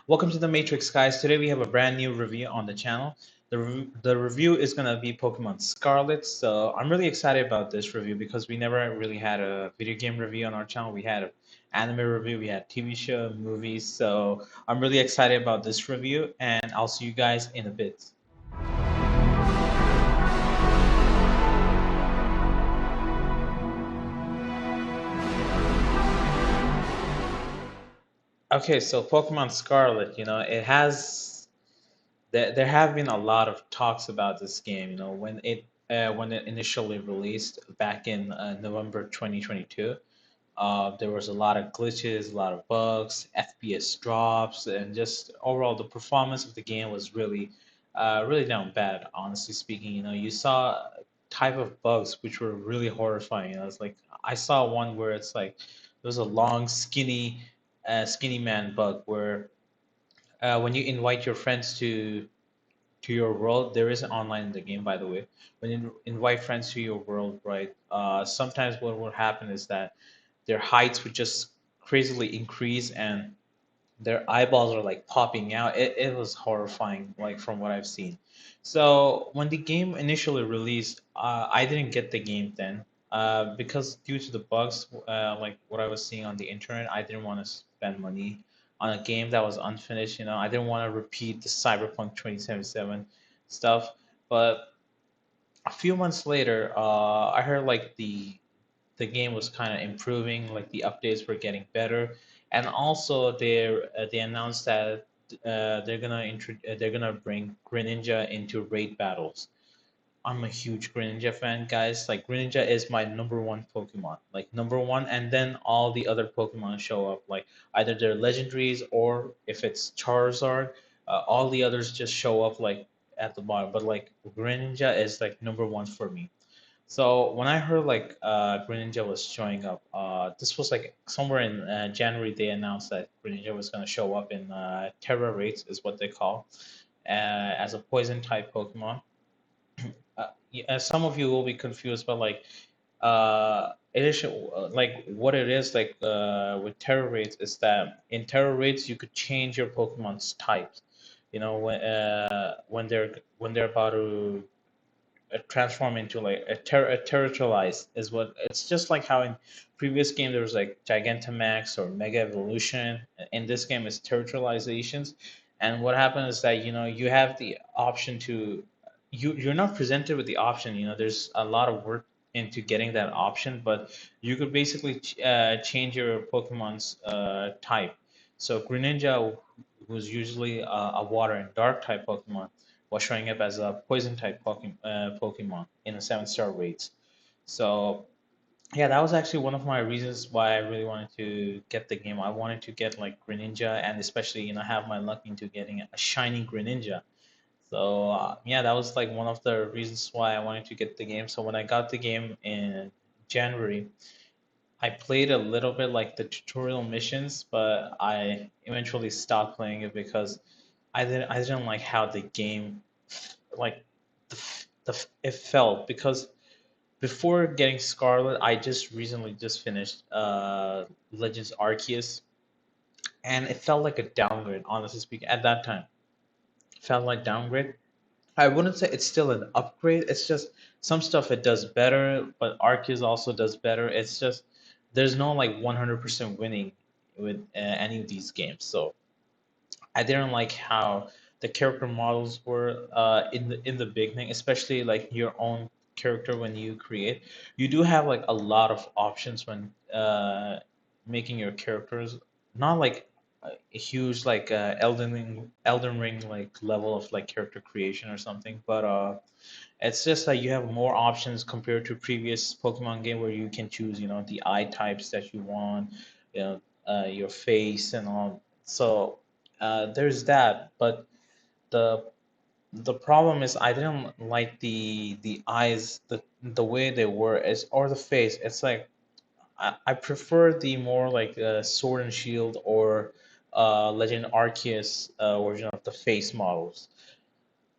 Welcome to the Matrix, guys. Today we have a brand new review on the channel. The review is gonna be Pokemon Scarlet. So I'm really excited about this review because we never really had a video game review on our channel. We had an anime review, we had TV show, movies. So I'm really excited about this review, and I'll see you guys in a bit. Okay, so Pokemon Scarlet, there have been a lot of talks about this game. When it initially released back in November 2022, there was a lot of glitches, a lot of bugs, FPS drops, and just overall the performance of the game was really down bad. Honestly speaking, you saw type of bugs which were really horrifying. It's like I saw one where it's like there was a long, skinny man bug where when you invite your friends to your world. There is an online in the game, by the way. When you invite friends to your world, right? Sometimes what will happen is that their heights would just crazily increase and their eyeballs are like popping out. It was horrifying, like from what I've seen. So when the game initially released, I didn't get the game then. Because due to the bugs, like what I was seeing on the internet, I didn't want to spend money on a game that was unfinished. I didn't want to repeat the Cyberpunk 2077 stuff. But a few months later, I heard like the game was kind of improving, like the updates were getting better, and also they announced that they're gonna bring Greninja into raid battles. I'm a huge Greninja fan, guys. Like Greninja is my number one Pokemon, like number one, and then all the other Pokemon show up, like either they're legendaries or if it's Charizard, all the others just show up like at the bottom. But like Greninja is like number one for me. So when I heard like Greninja was showing up, this was like somewhere in January. They announced that Greninja was going to show up in Terra raids, is what they call, as a poison type Pokemon. Yeah, some of you will be confused, but like it is like what it is like with Terra raids is that in Terra raids you could change your Pokemon's types. When they're about to transform into like a territorialize is what it's just like how in previous game there was like Gigantamax or Mega Evolution. In this game it's territorializations, and what happens is that you have the option to you're not presented with the option. There's a lot of work into getting that option, but you could basically change your Pokemon's type. So Greninja, who's usually a water and dark type Pokemon, was showing up as a poison type Pokemon in the 7-star raids. So yeah, that was actually one of my reasons why I really wanted to get the game. I wanted to get like Greninja and especially have my luck into getting a shiny Greninja. So yeah, that was like one of the reasons why I wanted to get the game. So when I got the game in January, I played a little bit like the tutorial missions, but I eventually stopped playing it because I didn't like how the game like it felt because before getting Scarlet, I just recently just finished Legends Arceus, and it felt like a downgrade. Honestly speaking, at that time, it felt like downgrade. I wouldn't say it's still an upgrade. It's just some stuff it does better, but Arceus also does better. It's just there's no like 100% winning with any of these games. So I didn't like how the character models were in the beginning, especially like your own character when you create. You do have like a lot of options when making your characters, not like a huge like Elden Ring like level of like character creation or something, but it's just that you have more options compared to previous Pokemon game where you can choose, the eye types that you want, your face and all. So there's that, but the the problem is I didn't like the eyes, the way they were, is or the face. It's like I prefer the more like Sword and Shield or Legend Arceus version of the face models.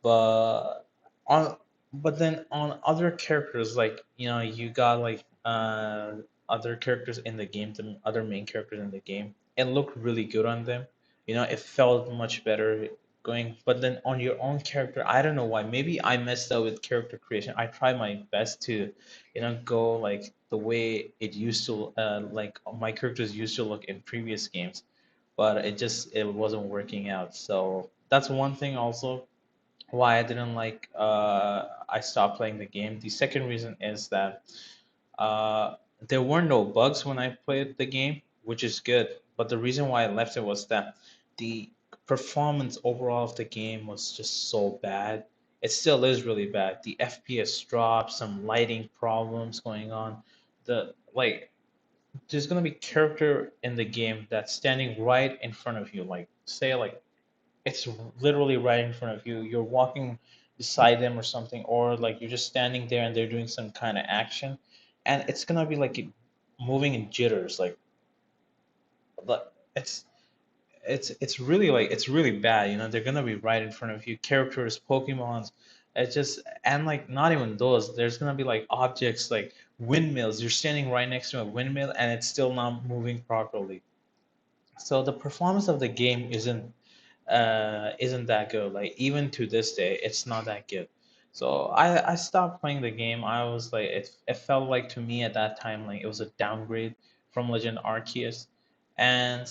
But on but then on other characters, like you got like other characters in the game, the other main characters in the game, it looked really good on them. It felt much better going. But then on your own character, I don't know why. Maybe I messed up with character creation. I tried my best to, go like the way it used to, like my characters used to look in previous games, but it wasn't working out. So that's one thing also why I didn't like I stopped playing the game. The second reason is that uh, there were no bugs when I played the game, which is good. But the reason why I left it was that the performance overall of the game was just so bad. It still is really bad. The FPS dropped, some lighting problems going on. There's gonna be character in the game that's standing right in front of you. Like say like it's literally right in front of you. You're walking beside them or something, or like you're just standing there and they're doing some kind of action, and it's gonna be like moving in jitters. Like it's it's really bad. They're gonna be right in front of you. Characters, Pokemons, it's just and like not even those. There's gonna be like objects like windmills. You're standing right next to a windmill and it's still not moving properly. So the performance of the game isn't that good. Like even to this day, it's not that good. So I stopped playing the game. I was like it felt like to me at that time like it was a downgrade from Legend Arceus. And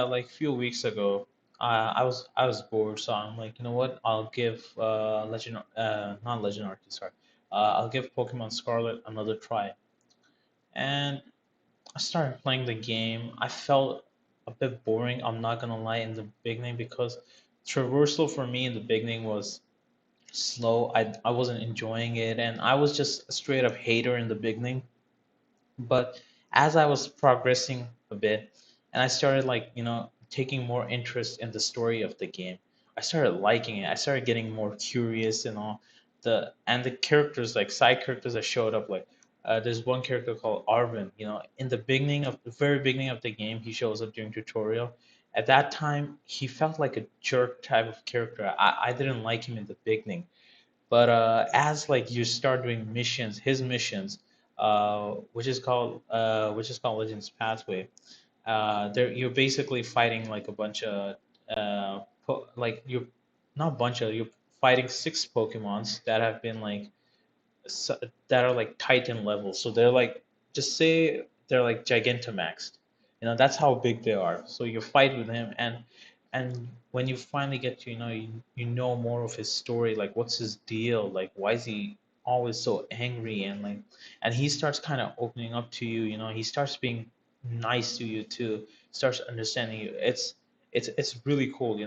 like few weeks ago, I was bored, so I'm like, you know what? I'll give Legend not Legend Arceus, sorry. I'll give Pokemon Scarlet another try. And I started playing the game. I felt a bit boring. I'm not gonna lie in the beginning because traversal for me in the beginning was slow. I wasn't enjoying it, and I was just a straight up hater in the beginning. But as I was progressing a bit, and I started like taking more interest in the story of the game, I started liking it. I started getting more curious and all the characters like side characters that showed up like there's one character called Arvin. In the very beginning of the game, he shows up during tutorial. At that time, he felt like a jerk type of character. I didn't like him in the beginning, but as like you start doing missions, his missions, which is called Legends Pathway, there you're basically fighting like a bunch of like you're not bunch of you're fighting six Pokemons that have been like that are like Titan level. So they're like just say they're like Gigantamaxed. That's how big they are. So you fight with him, and when you finally get to you know more of his story, like what's his deal, like why is he always so angry, and he starts kind of opening up to you. He starts being nice to you too, starts understanding you. It's really cool.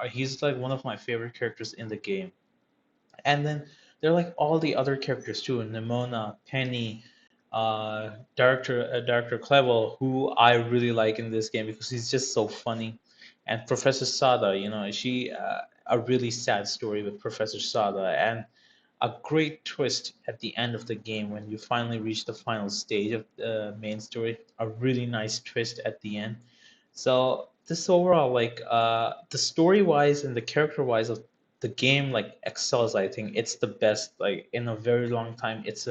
He's like one of my favorite characters in the game. And then there are like all the other characters too, Nimona, Penny, Director Clevel, who I really like in this game because he's just so funny, and Professor Sada. She a really sad story with Professor Sada, and a great twist at the end of the game when you finally reach the final stage of the main story. A really nice twist at the end. So this overall, like the story wise and the character wise of the game, like excels. I think it's the best, like in a very long time. It's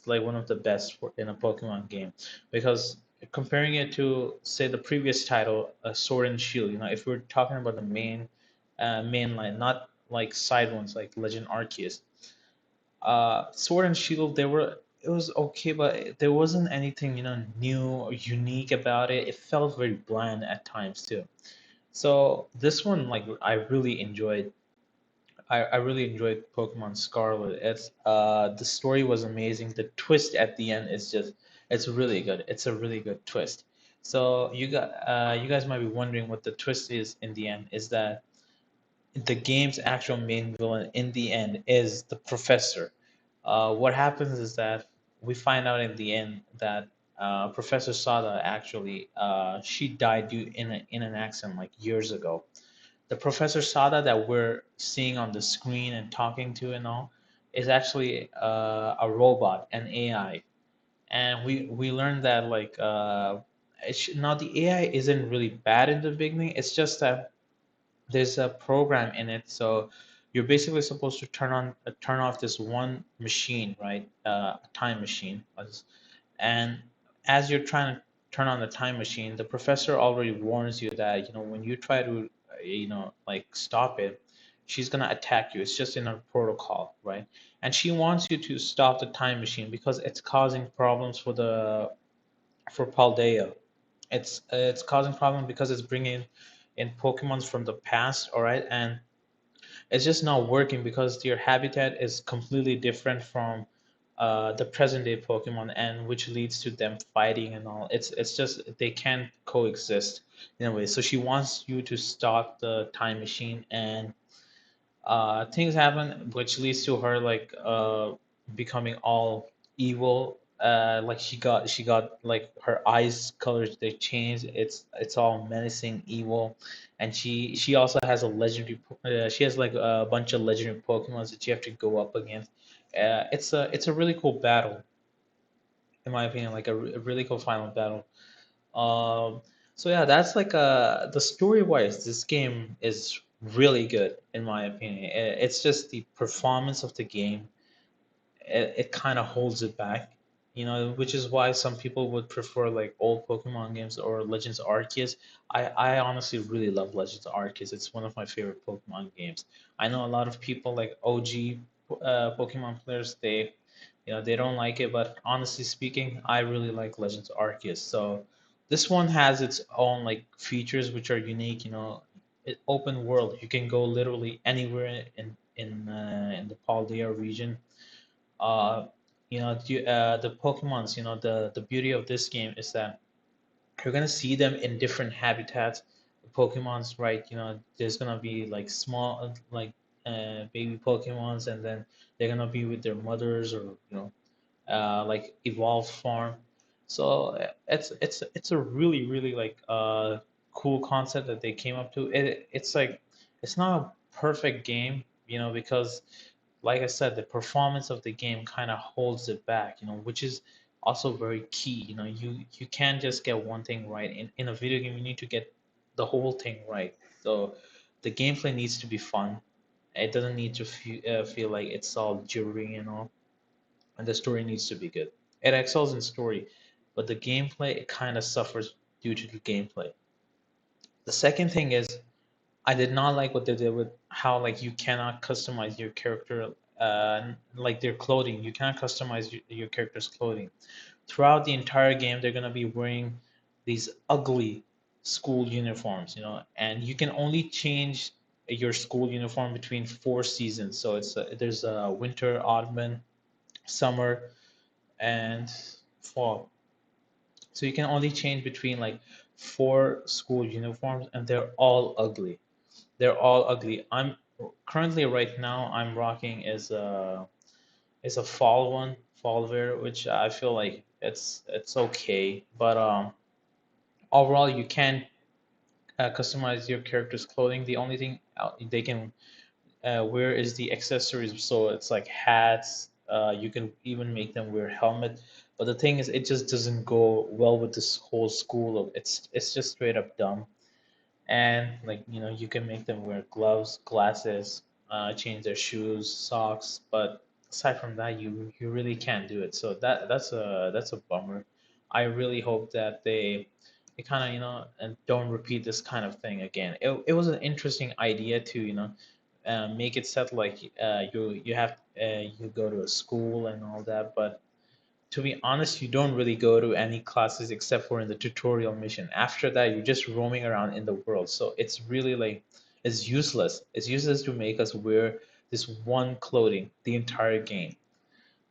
like one of the best in a Pokemon game because comparing it to say the previous title, Sword and Shield. If we're talking about the main line, not like side ones like Legend Arceus, Sword and Shield, it was okay, but there wasn't anything new or unique about it. It felt very bland at times too. So this one, like I really enjoyed. I really enjoyed Pokemon Scarlet. The story was amazing. The twist at the end is just it's really good. It's a really good twist. So you guys might be wondering what the twist is in the end. Is that the game's actual main villain in the end is the professor. What happens is that we find out in the end that Professor Sada actually she died in an accident like years ago. The Professor Sada that we're seeing on the screen and talking to and all is actually a robot, an AI, and we learned that like now the AI isn't really bad in the beginning. It's just that there's a program in it, so you're basically supposed to turn off this one machine, right? A time machine, and as you're trying to turn on the time machine, the professor already warns you that when you try to like stop it, she's gonna attack you. It's just in her protocol, right? And she wants you to stop the time machine because it's causing problems for Paldea. It's causing problems because it's bringing in Pokemons from the past, all right, and it's just not working because your habitat is completely different from the present day Pokemon, and which leads to them fighting and all. It's just they can't coexist in a way. So she wants you to stop the time machine, and things happen which leads to her like becoming all evil. Like she got like her eyes colors they changed. It's all menacing evil, and she also has a legendary. She has like a bunch of legendary Pokemon that you have to go up against. It's a really cool battle in my opinion, like a really cool final battle. Um, so yeah, that's like the story wise, this game is really good in my opinion. It's just the performance of the game. It kind of holds it back, which is why some people would prefer like old Pokemon games or Legends Arceus. I honestly really love Legends Arceus. It's one of my favorite Pokemon games. I know a lot of people like OG Pokemon players, they don't like it, but honestly speaking, I really like Legends Arceus. So this one has its own like features which are unique. Open world. You can go literally anywhere in the Paldea region. uh, the Pokemons, the beauty of this game is that you're gonna see them in different habitats. The Pokemons, right? There's gonna be like small, like baby Pokemons, and then they're gonna be with their mothers, or like evolved form. So it's a really really like cool concept that they came up to. It's like it's not a perfect game, because like I said, the performance of the game kind of holds it back, which is also very key. You can't just get one thing right. In a video game, you need to get the whole thing right. So the gameplay needs to be fun. It doesn't need to feel like it's all jittery and all, and the story needs to be good. It excels in story, but the gameplay it kind of suffers due to the gameplay. The second thing is I did not like what they did with how like you cannot customize your character, like their clothing. You cannot customize your character's clothing. Throughout the entire game, they're gonna be wearing these ugly school uniforms, and you can only change your school uniform between 4 seasons. So there's a winter, autumn, summer, and fall. So you can only change between like 4 school uniforms, and they're all ugly. They're all ugly. I'm currently right now I'm rocking is a fall one, fall wear, which I feel like it's okay, but overall you can customize your character's clothing. The only thing they can wear is the accessories. So it's like hats. You can even make them wear helmet. But the thing is, it just doesn't go well with this whole school of it's just straight up dumb. And like you can make them wear gloves, glasses, change their shoes, socks, but aside from that you really can't do it. So that's a bummer. I really hope that they kind of and don't repeat this kind of thing again. It was an interesting idea to make it set like you go to a school and all that, but to be honest, you don't really go to any classes except for in the tutorial mission. After that, you're just roaming around in the world. So it's really like it's useless. It's useless to make us wear this one clothing the entire game.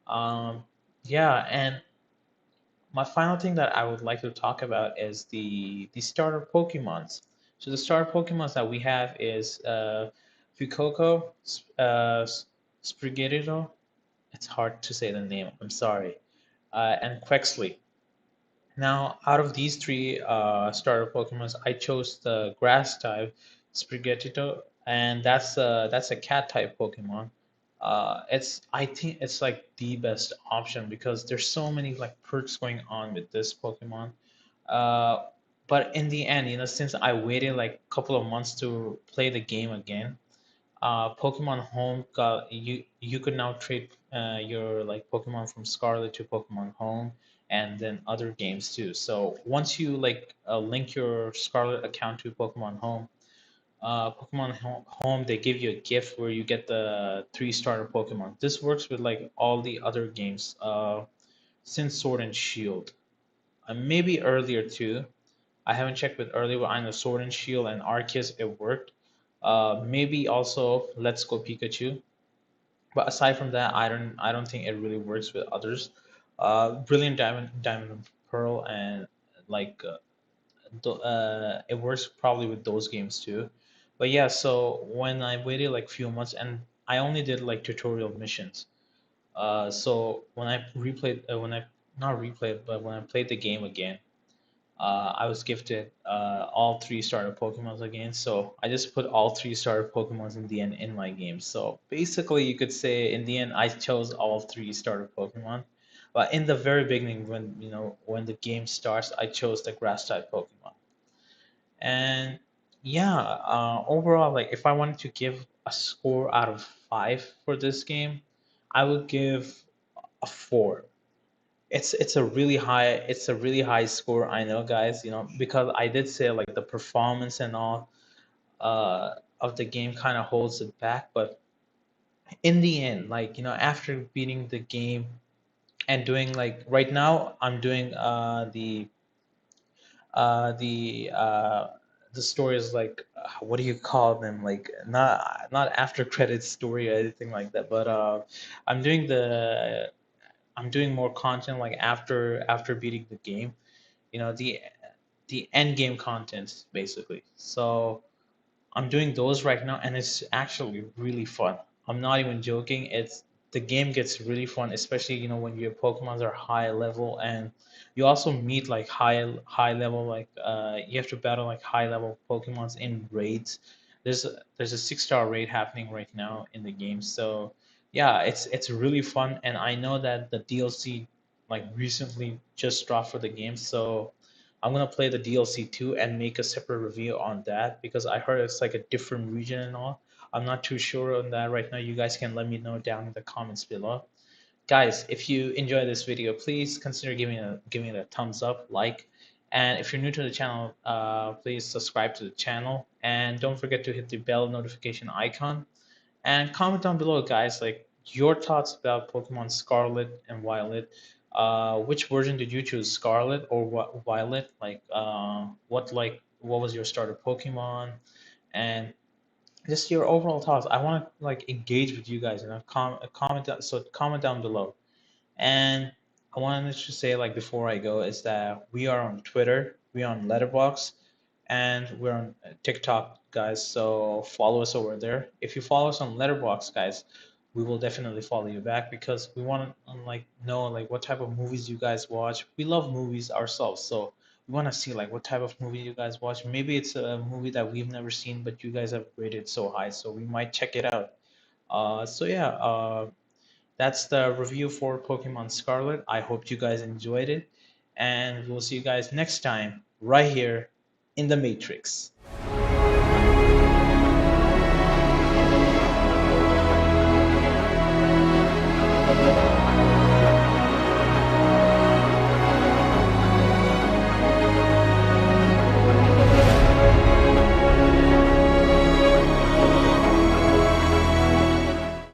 Um, yeah, and my final thing that I would like to talk about is the starter Pokemons. So the starter Pokemons that we have is Fuecoco, Sprigatito. It's hard to say the name. I'm sorry. And Quexley. Now, out of these three starter Pokemons, I chose the Grass type Sprigatito, and that's a Cat type Pokemon. I think it's like the best option because there's so many like perks going on with this Pokemon. Uh, but in the end, since I waited like a couple of months to play the game again, Pokemon Home got you. You could now trade your like Pokemon from Scarlet to Pokemon Home, and then other games too. So once you like link your Scarlet account to Pokemon Home, Home, they give you a gift where you get the three starter Pokemon. This works with like all the other games since Sword and Shield, maybe earlier too. I haven't checked with earlier, but I know Sword and Shield and Arceus it worked. Maybe also Let's Go Pikachu. But aside from that, I don't think it really works with others. Brilliant Diamond and Pearl, and like it works probably with those games too. But yeah, so when I waited like few months, and I only did like tutorial missions. So when I not replayed, but when I played the game again, I was gifted all three starter Pokemons again. So I just put all three starter Pokemons in the end in my game. So basically, you could say in the end, I chose all three starter Pokemon. But in the very beginning, when the game starts, I chose the grass type Pokemon. And yeah, overall, like if I wanted to give a score out of 5 for this game, I would give a 4. It's a really high score, I know, guys, because I did say like the performance and all of the game kind of holds it back, but in the end, like after beating the game and doing like right now I'm doing the the story is like what do you call them, like not after credits story or anything like that, but I'm doing more content like after beating the game, the end game contents basically. So I'm doing those right now, and it's actually really fun. I'm not even joking. The game gets really fun, especially when your Pokemons are high level, and you also meet like high level, like you have to battle like high level Pokemons in raids. There's a 6-star raid happening right now in the game, so yeah, it's really fun. And I know that the DLC like recently just dropped for the game, so I'm gonna play the DLC too and make a separate review on that because I heard it's like a different region and all. I'm not too sure on that right now. You guys can let me know down in the comments below. Guys, if you enjoy this video, please consider giving it a thumbs up, like, and if you're new to the channel, please subscribe to the channel and don't forget to hit the bell notification icon and comment down below, guys, like your thoughts about Pokemon Scarlet and Violet. Which version did you choose, Scarlet or Violet? What was your starter Pokemon, and just your overall thoughts. I want to like engage with you guys, comment down below. And I wanted to say, like, before I go, is that we are on Twitter, we are on Letterboxd, and we're on TikTok, guys. So follow us over there. If you follow us on Letterboxd, guys, we will definitely follow you back because we want to like know like what type of movies you guys watch. We love movies ourselves, so we want to see like what type of movie you guys watch. Maybe it's a movie that we've never seen, but you guys have rated so high, so we might check it out. So yeah, that's the review for Pokemon Scarlet. I hope you guys enjoyed it, and we'll see you guys next time right here in the Matrix.